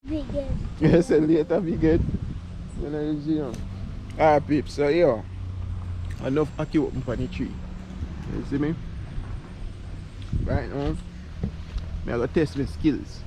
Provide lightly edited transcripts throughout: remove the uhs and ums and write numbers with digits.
Vegan. Yes, and later vegan. You know, you know. Alright, peeps, so yeah. Enough Ackee open for the tree. You see me? Right now, I'm going to test my skills.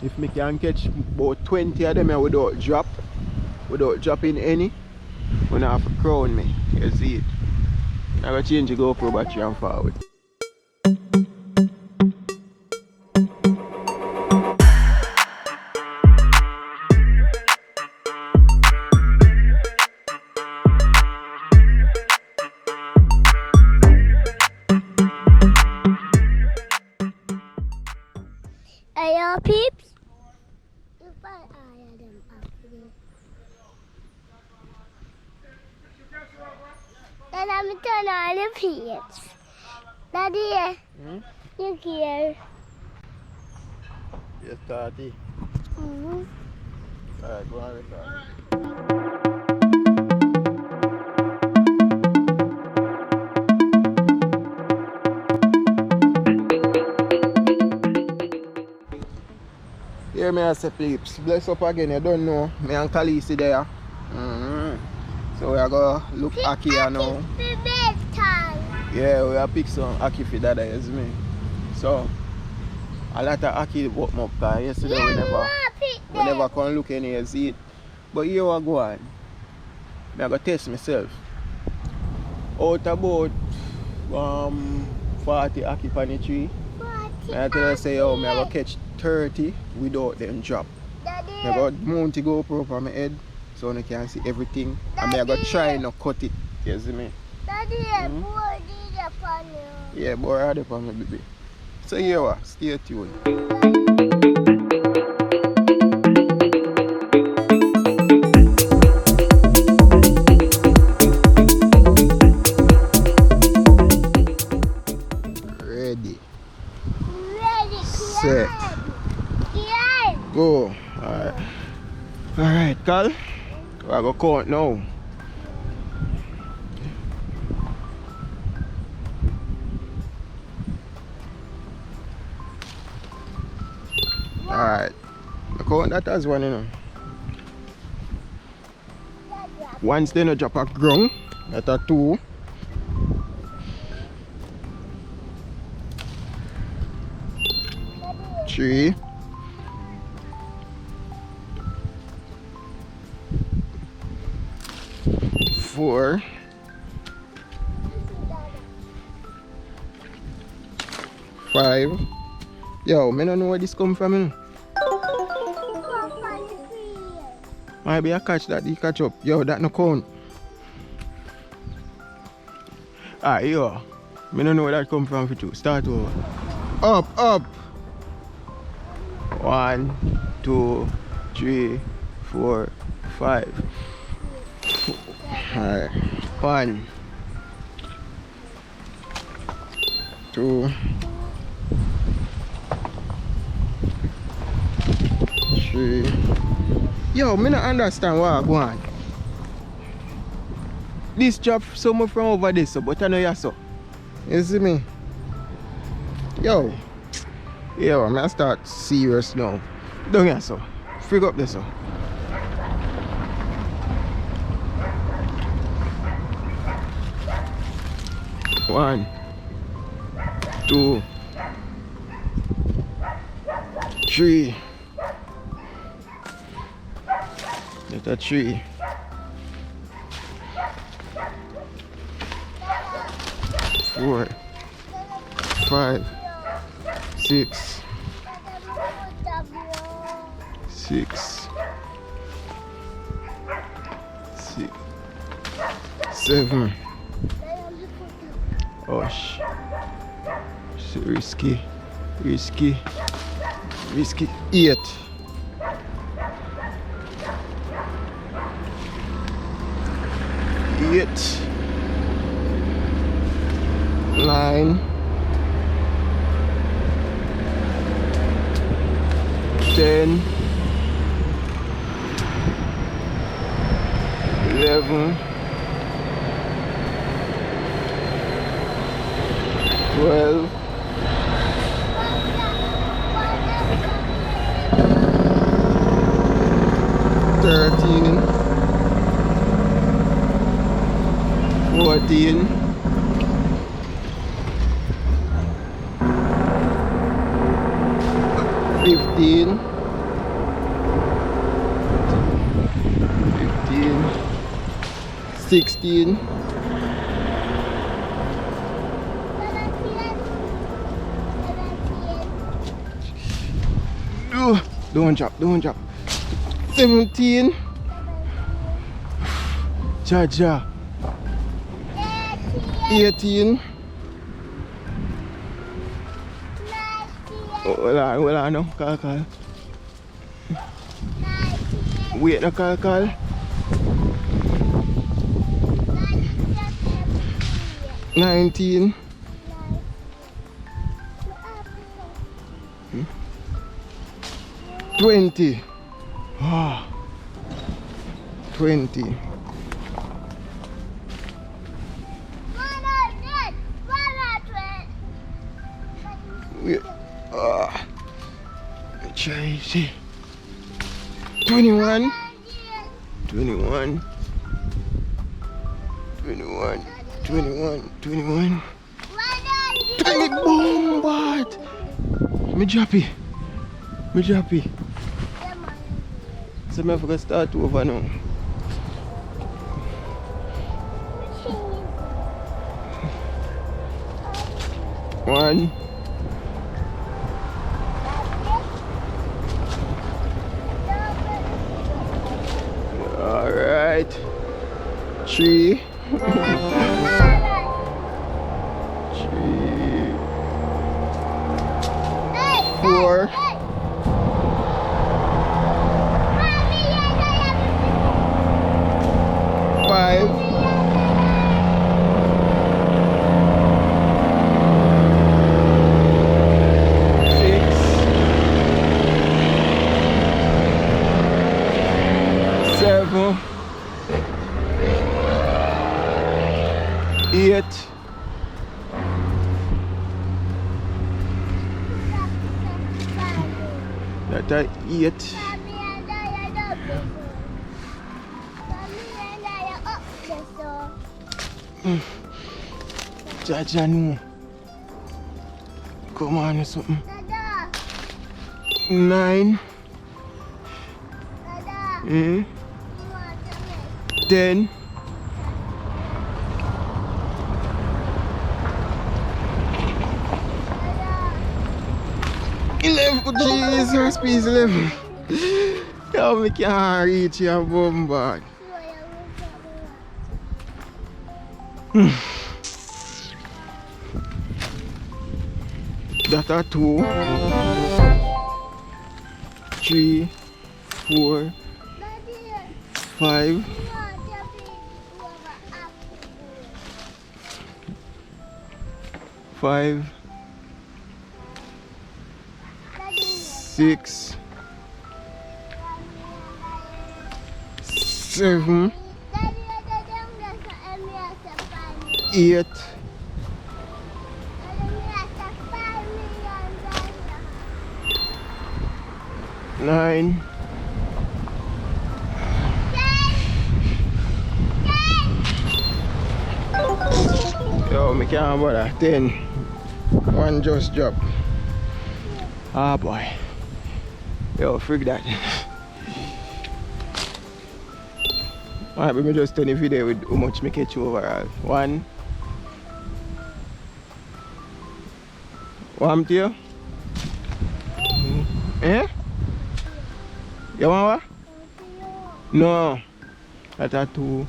If I can catch about 20 of them without dropping any, I'm going to have to crown me. You see it? I'm going to change the GoPro battery and forward. Hey, y'all peeps. You find all of them up there. Then I'm going to turn on the peeps. Daddy, you here? Yes, Tati. Alright, go on with that. Here me I say peeps, bless up again, you don't know, me and Khaleesi there. So we are going to look Ackee now. Yeah, we are pick some Ackee for Dada, you see me? So, a lot of Ackee bought up because yesterday we never can look any and see it. But here we go on. I'm going to test myself. Out about 40 Ackee on the tree. I tell you say, yo, I'm going to catch 30 without them drop. I got mount the GoPro on my head so I can see everything. And I'm going to try not cut it. You see me? Daddy, board is upon you. Yeah, boy, I upon me, baby. So here we are. Stay tuned. Ready. Set. Go. Alright. Alright, Carl. I go count now. Alright. I count that as one, you know. Once they no drop a ground, that's a 2. Three. 4. 5. Yo, I don't know where this come from. You know? Maybe I catch that, you catch up. Yo, that no count. Alright, yo. I don't know where that come from for you. Start over. Up. 1, 2, 3, 4, 5. Alright. 1, 2, 3. Yo, me not understand what I go on. This drop somewhere from over there, so, but I know you so. You see me? Yo, I'm gonna start serious now. Don't get so. Frig up this so. One, 2, 3. That's a 3. 4, 5, 6, 7. Osh. So risky. 8. 9. 10. 11. 12. 13, 14, 15, 16, 17, don't drop. 17, Jaja, 18, hold on no, call. Wait no, call. 19, 20. 20. Wait. Try see. 21. 21. 20 boom what? Me droppy. So me have to start over now. One. All right. 3. 4. 5. 7, 8, 8. Jaja no. Come on or something. 9. 10. 11. Jesus, please 11. Yo, me can't reach your bum bag. That are 2, 3, 4, 5, 6, 7, 8, 9, yo, me can't bother. 10. One just drop. Ah boy. Yo, freak that. Alright, let me just turn the video with how much me catch overall. 1. 1 to Eh? You want what? No. That's a 2.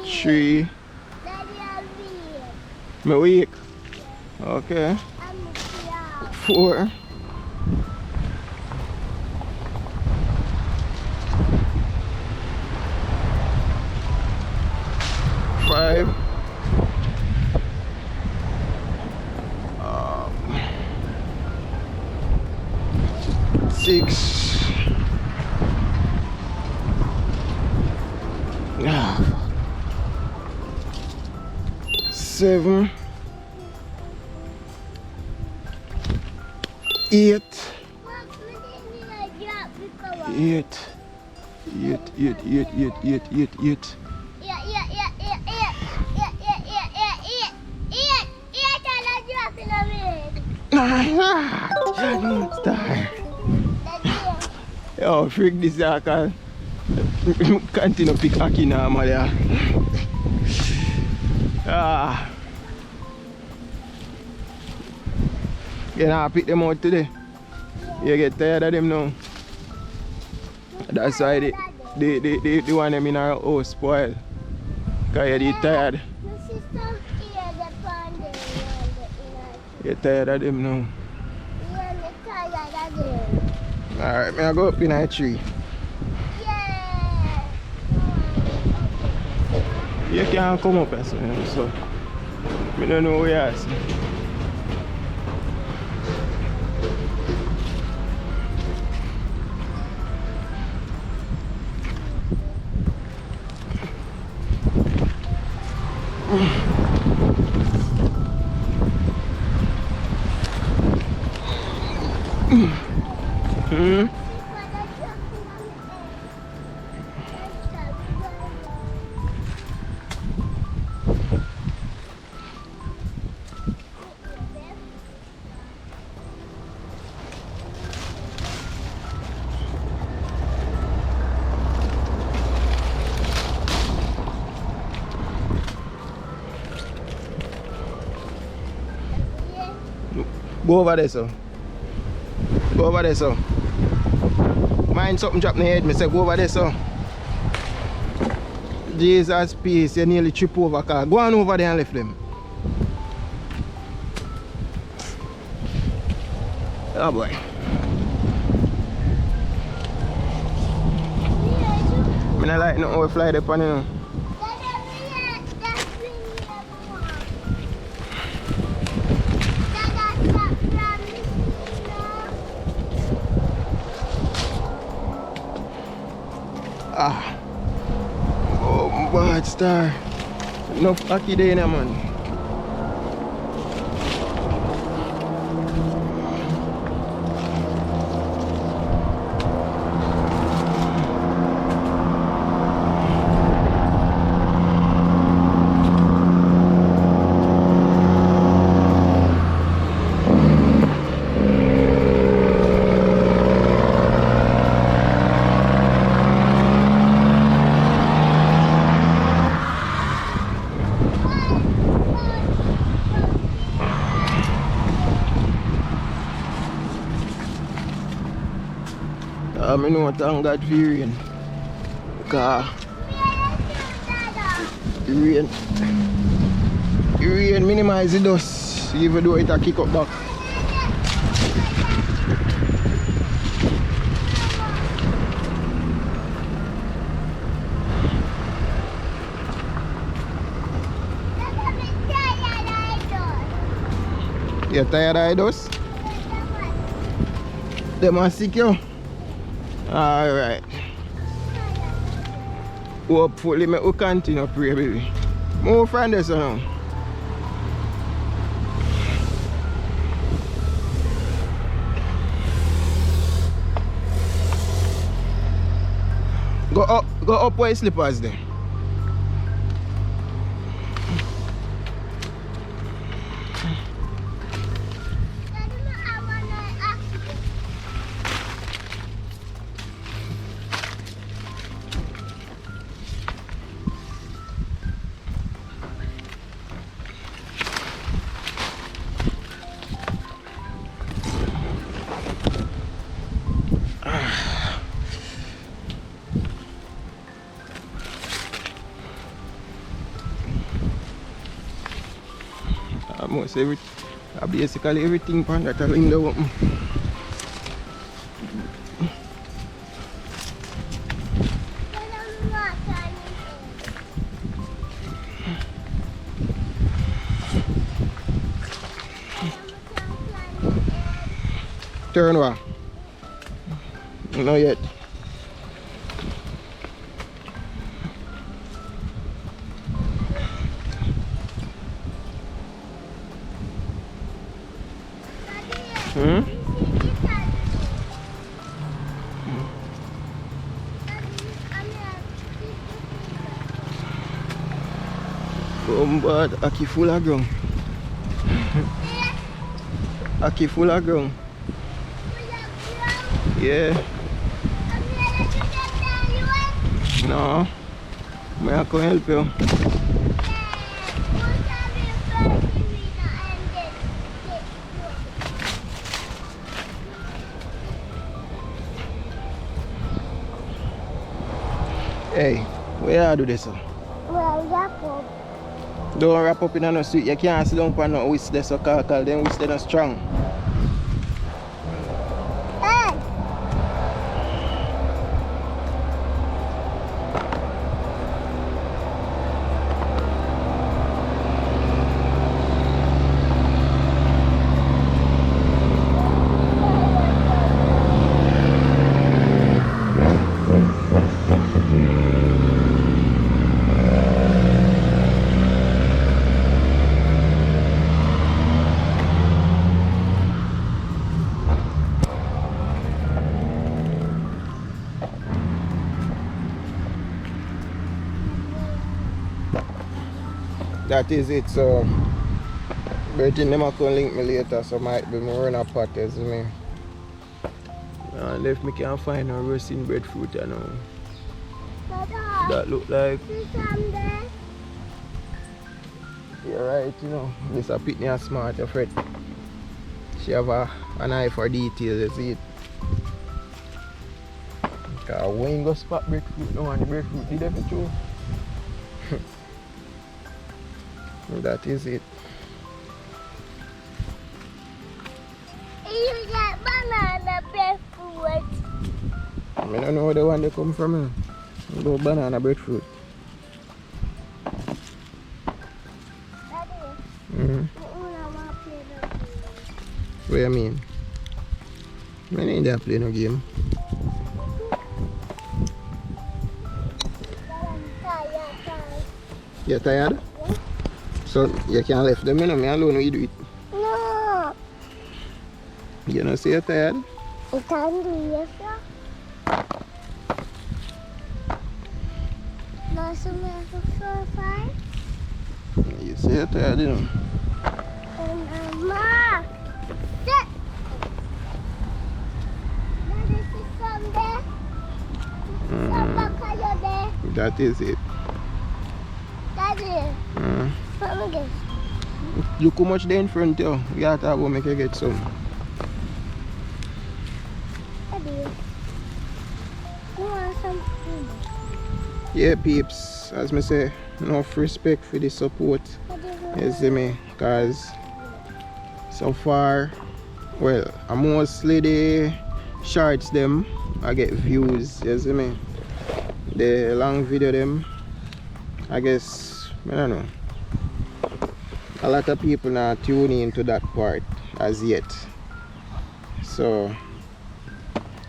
3. Me weak. Okay. 4. 5. 6. 7. 8. Mom, me didn't drop the cover. 8. 8, 8, 8, 8, 8, 8, 8. Yeah. And I drop in a minute. Star. Daddy. Yo, freak this can continue pick Ackee now, Malia. You know, pick them out today. You get tired of them now. That's why they want them in our house spoiled. Because you're tired. My sister here, the pond. You're tired of them now. Yeah, I'm tired of them. Alright, I go up in a tree. Yeah. You can't come up as well, so I don't know where you are. Go over there, so. Go over there, so. Mind something drop in the head, me say go over there, so. Jesus peace, you nearly trip over car. Go on over there and left them. Oh boy. I don't like nothing we fly there, you know. Ah. Oh, bad star. Enough Ackee there now, man. I know thank God for rain. Because rain minimize the dust even though it a kick up back. You tired of the dust? Them are sick you? Alright. Hopefully we will continue to pray, baby. More friends now. Go up where your slippers there. Almost basically everything from that window open. Turn what? Not yet. Hmm? But Ackee full of ground. Ackee full of ground. Yeah. No. I can help you. Hey, where you do this? Well, wrap up. Don't wrap up in no sweet. You can't sit down on no whisk there so call them whisk not strong. Hey! That is it, so Bertie never can link me later, so might be more in a pot, as me. And if me can find no roasting breadfruit, you know. That look like. You're right, you know. Miss a Pitney and smart, your friend. She have an eye for detail, you see it. Because when you go spot breadfruit, no, and the breadfruit did everything. That is it. You get banana breadfruit. I don't know where the one they come from. About banana breadfruit. Daddy, What do you mean? I ain't there play no game. You tired? So you can't left them, you know, me alone when you do it. no. You know, say you're tired? You can't do it, sir. No, so me have to feel fine. You say you're tired, you know. Mama, sit. Daddy, sit from there. Sit back on your there. That is it. Daddy, come again. Look how much there in front of you. We have to go make you get some. Daddy, you want some food? Yeah, peeps. As me say, enough respect for the support. You see me? Because so far, well, mostly the shorts them, I get views. You see me? The long video them, I guess, I don't know. A lot of people not tuning into that part as yet. So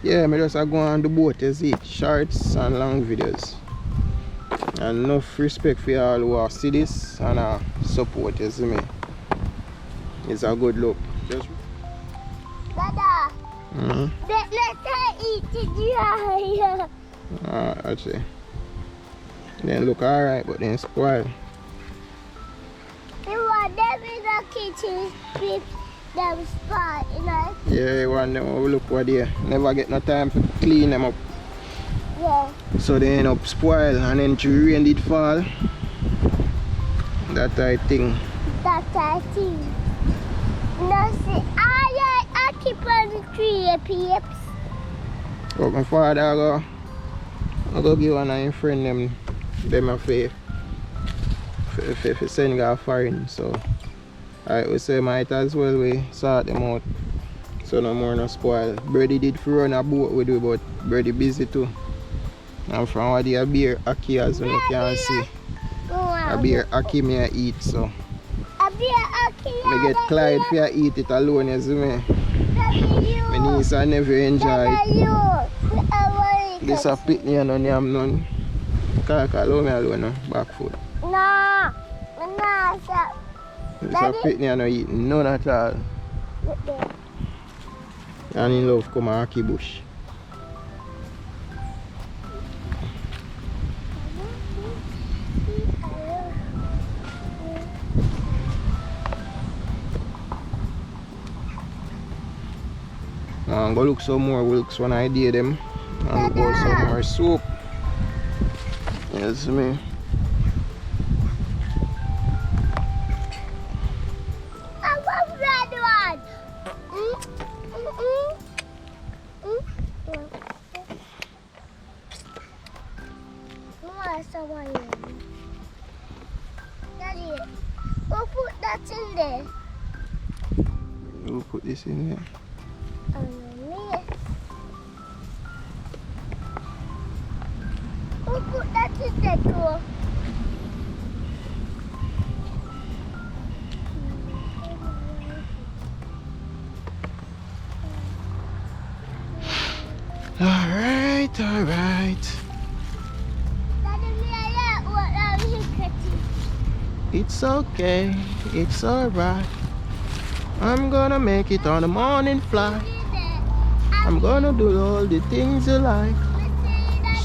yeah, I just go on the boat, you see it, shorts and long videos. And enough respect for all who see this and support, you see me. It's a good look. Just Dada, let's eat it dry. actually. Then look alright, but then spoil. You want them in the kitchen, keep them spot, you know? Yeah, you want them look what they never get no time to clean them up. Yeah. So they end up spoil and then the rain did fall. That I think. That's I think. No, see, I keep on the tree, peeps. But my father I go give one of my friend them a favor. If send a foreign, so I would say might as well we sort them out so no more no spoil. Brady did for run a boat with you, but Brady busy too. And from what the beer Ackee, as you can see, a beer Ackee me I eat, so A beer Ackee. me get Clyde for I eat it alone, you see me. My niece I never enjoy it. This a Pitney and yam none. Can't call me alone no back food. No, stop. This a Pitney and eating none at all. Look there. And in love come a Ackee bush. I'm gonna look some more wilks when I did them. And look out some more soup. You see me? I want red one. Someone Daddy, we'll put that in there. We'll put this in there. We'll put that in there too. Alright. It's okay, it's alright. I'm gonna make it on the morning flight. I'm gonna do all the things you like.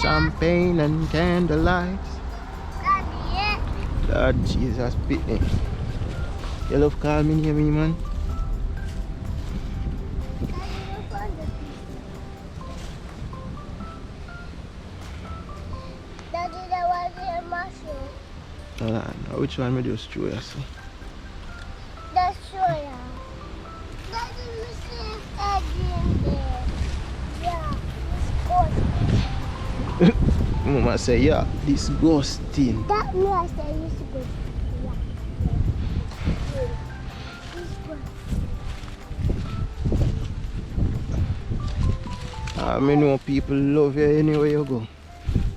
Champagne and candlelight. Lord Jesus, Pitney. You love call me near me, man. Daddy, that was your mushroom. Hold on, now which one me just throw you see? That's soya. Daddy, you see egg in there. Yeah, it's good. Mama say, yeah, disgusting. That means I say it's good. Yeah. It's good. I know people love you anywhere you go.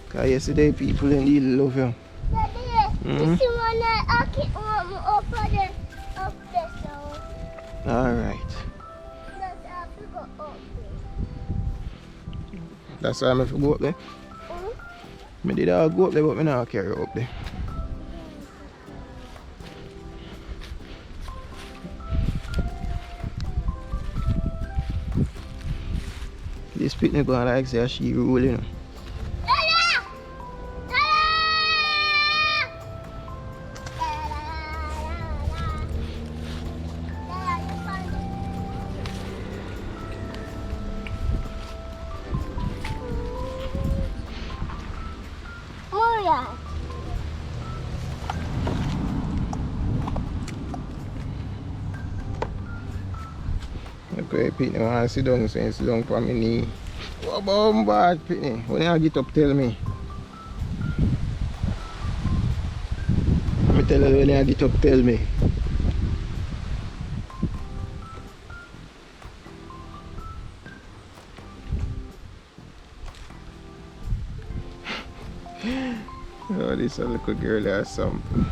Cause yesterday people indeed love you. Daddy, you see one I keep up there, so. Alright. That's why I'm going to go up there. I did all go up there, but I not carry up there. This picnic going like say she rolling. Okay, Pitney, I want to sit down, so sit down for my knee. What about bad, Pitney? When I get up, tell me. I tell you when I get up, tell me. Oh, this a little girl has something.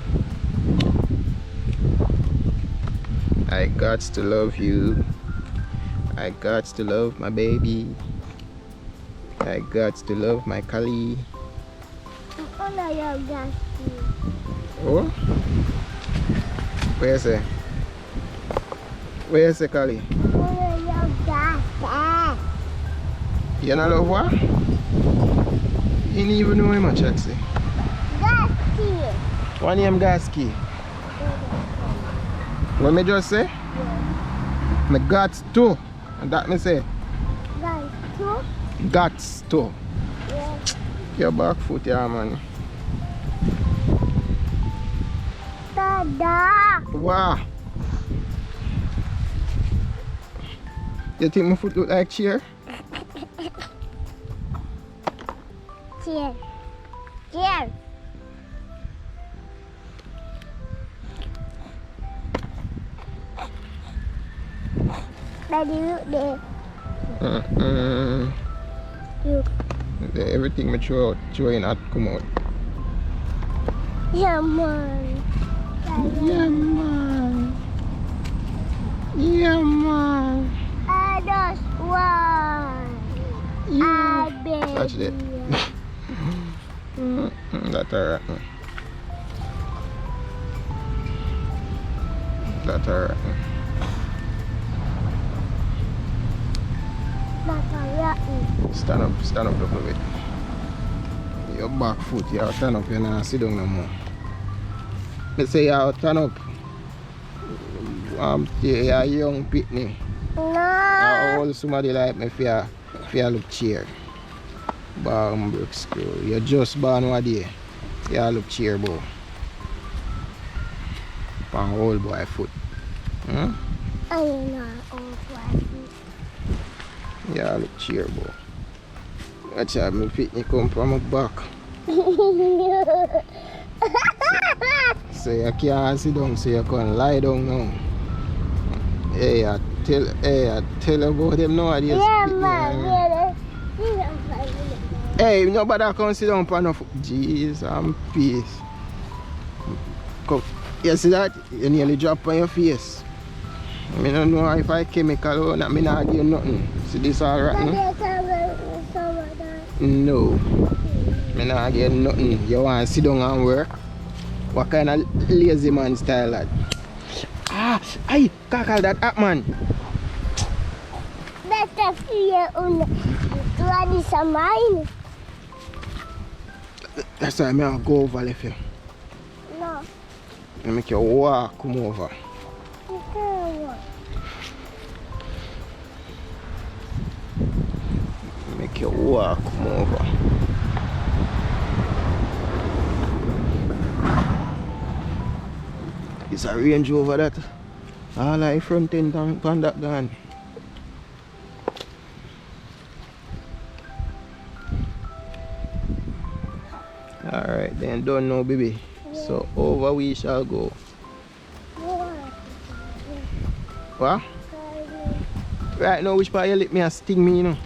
I got to love you. I got to love my baby. I got to love my Kali. Oh? Where is it? Where is the Kali? You not love what? You didn't even know him much, actually. Gasky. What name Gasky? What me just say? Yeah. Me got to. And that me say? Got to. Yeah. Your back foot, yeah, man. Dada. Wow. You think my foot look like chair? Cheers. Cheers. Daddy, look there. Look. Everything me throw out, throwing out, come out. Yeah, man. Yeah, man. Yeah, man. I just want. Yeah. I baby. Touch it. That's alright. That's alright. Stand up a little bit. Your back foot, you stand up, you now sit down no more. Let's say you stand up. You're a young Pitney. No. All somebody like me if you look cheer. Brook school. You just born one day. You look cheer, boy. On old boy foot. Hmm? I am not old boy. Yeah, look cheer, boy. Watch how my picnic come from my back. So you can't sit down, so you can lie down now. Hey, I tell about them nowadays. Yeah, man. Hey, nobody can sit down for no jeez and peace. Come. You see that? You nearly drop on your face. I don't know if I chemical or not, I not give you nothing. See this all right? No. I not give you nothing. You want to sit down and work? What kind of lazy man style that? Ah, ay, kakal that up man. Better fear on is a mine. That's why I'll go over left you. No. I make you walk, come over. You can't walk. Make you walk, come over. It's a Range Rover that. All I front end on that gun. Alright, then don't know, baby. Yeah. So over we shall go. What? Right now, which part you let me a sting me, you know?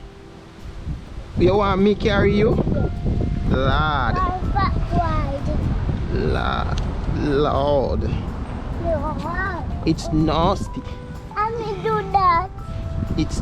You want me carry you? Lord. Lord. It's nasty. I will do that. It's